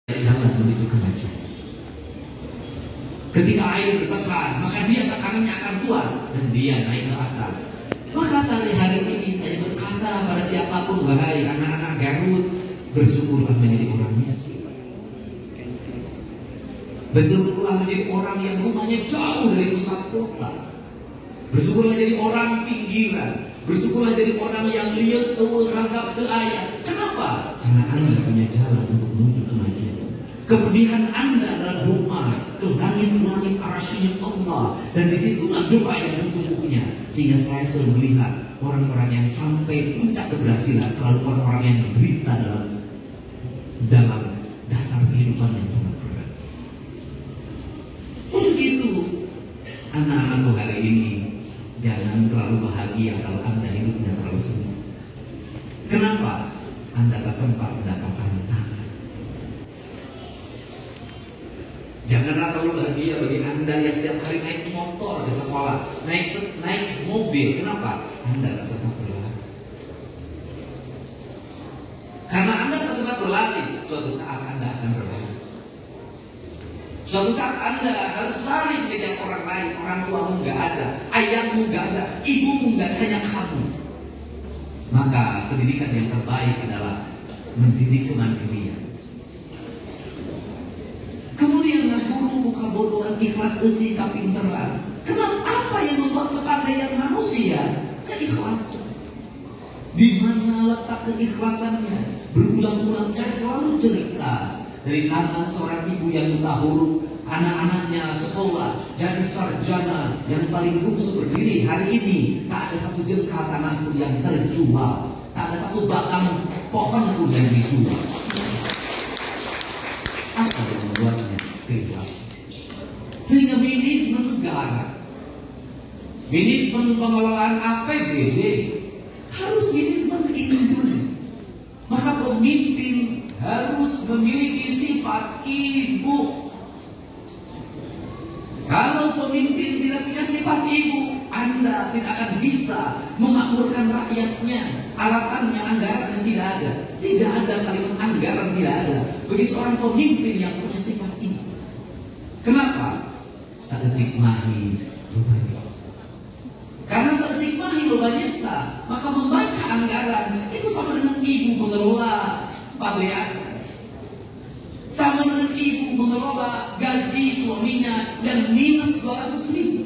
jalan menuju kemajuan. Ketika air tertekan, maka dia tekanannya akan kuat dan dia naik ke atas. Maka hari ini saya berkata pada siapapun, wahai anak-anak Garut, bersyukurlah menjadi orang miskin. Bersyukurlah menjadi orang yang rumahnya jauh dari pusat kota. Bersyukurlah jadi orang pinggiran. Bersyukurlah jadi orang yang lihat ragap ke ayah. Kenapa? Karena Anda punya jalan untuk menuju kemajuan. Kepedihan Anda adalah doa ke langit-langit arasy Allah, dan disitulah doa yang sesungguhnya. Sehingga saya selalu melihat orang-orang yang sampai puncak keberhasilan selalu orang-orang yang menderita dalam dasar kehidupan yang sangat berat. Untuk itu, anak-anakku hari ini, jangan terlalu bahagia kalau Anda hidupnya terlalu senang. Kenapa? Anda tak sempat mendapatkan tangan. Janganlah terlalu bahagia bagi Anda yang setiap hari naik motor ke sekolah, naik mobil. Kenapa? Anda tak sempat berlatih. Karena Anda tak sempat berlatih, suatu saat Anda akan berlatih. Suatu saat Anda harus lari mengejar orang lain. Orang tuamu nggak ada, ayahmu nggak ada, ibumu nggak ada, hanya kamu. Maka pendidikan yang terbaik adalah mendidik kemandirian. Kemudian guru buka bodohan ikhlas esi kapinteran. Kenapa? Apa yang membuat kepandaian manusia? Keikhlasan. Di mana letak keikhlasannya? Berulang-ulang saya selalu cerita dari tangan seorang ibu yang buta huruf, anak-anaknya sekolah jadi sarjana, yang paling bungsu berdiri hari ini. Tak ada satu jengkal tanah pun yang terjual, tak ada satu batang pohon pun yang dijual. Apa yang membuatnya? Keikhlasan. Sehingga manajemen negara, manajemen pengelolaan APBD harus manajemen ini dulu. Maka pemimpin harus memiliki sifat ibu. Kalau pemimpin tidak punya sifat ibu, Anda tidak akan bisa memakmurkan rakyatnya. Alasannya anggaran yang tidak ada. Tidak ada kalimat anggaran, tidak ada bagi seorang pemimpin yang punya sifat ibu. Kenapa? Saetik mahi lobanyesa. Karena saetik mahi lobanyesa, maka membaca anggaran itu sama dengan ibu mengelola pabeasan. Sama dengan ibu mengelola gaji suaminya yang minus 200.000.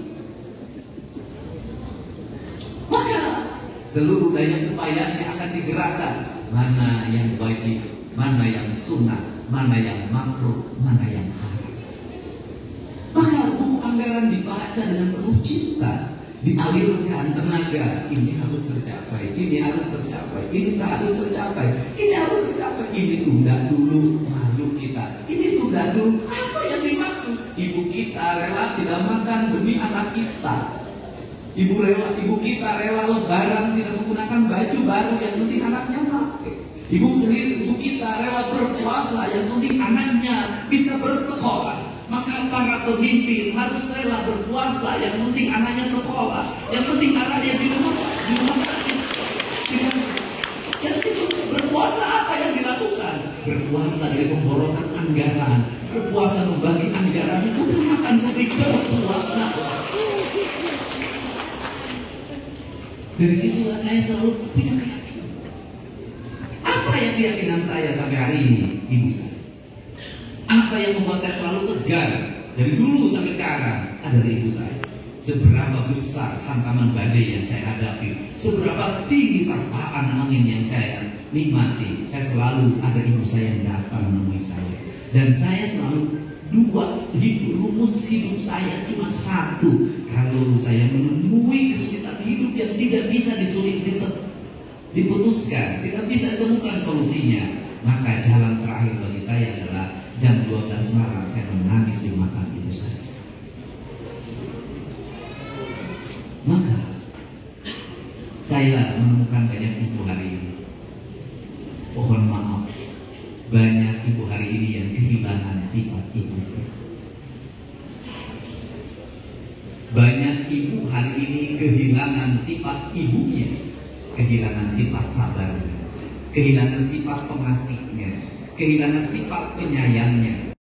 Maka seluruh daya upayanya akan digerakkan. Mana yang wajib, mana yang sunnah, mana yang makruh, mana yang haram. Maka buku anggaran dibaca dengan penuh cinta, dialirkan tenaga. Ini harus tercapai, ini harus tercapai, ini tak harus tercapai, ini harus tercapai. Ini tunda dulu, malu kita. Ini tunda dulu. Apa yang dimaksud? Ibu kita rela tidak makan demi anak kita. Ibu kita rela lebaran tidak menggunakan baju baru, yang penting anaknya pakai. Ibu kita rela berpuasa, yang penting anaknya bisa bersekolah. Maka para pemimpin harus rela berpuasa, yang penting anaknya sekolah, yang penting anaknya di rumah sakit. Yang situ berpuasa apa yang dilakukan? Berpuasa dari pemborosan anggaran, berpuasa membagi anggaran itu akan publik berpuasa. Dari situlah saya selalu punya keyakinan. Apa yang keyakinan saya sampai hari ini? Ibu saya. Apa yang membuat saya selalu tegar dari dulu sampai sekarang adalah ibu saya. Seberapa besar hantaman badai yang saya hadapi, seberapa tinggi terpaan angin yang saya nikmati, saya selalu ada ibu saya yang datang menemui saya. Dan saya selalu rumus hidup saya cuma satu. Kalau saya menemui kesulitan hidup yang tidak bisa diputuskan, tidak bisa ditemukan solusinya, maka jalan terakhir bagi saya adalah jam 12 malam saya menangis di makam ibu saya. Maka saya menemukan banyak ibu hari ini. Mohon maaf, banyak ibu hari ini yang kehilangan sifat ibu. Banyak ibu hari ini kehilangan sifat ibunya, kehilangan sifat sabarnya, kehilangan sifat pengasihnya, kehilangan sifat penyayangnya.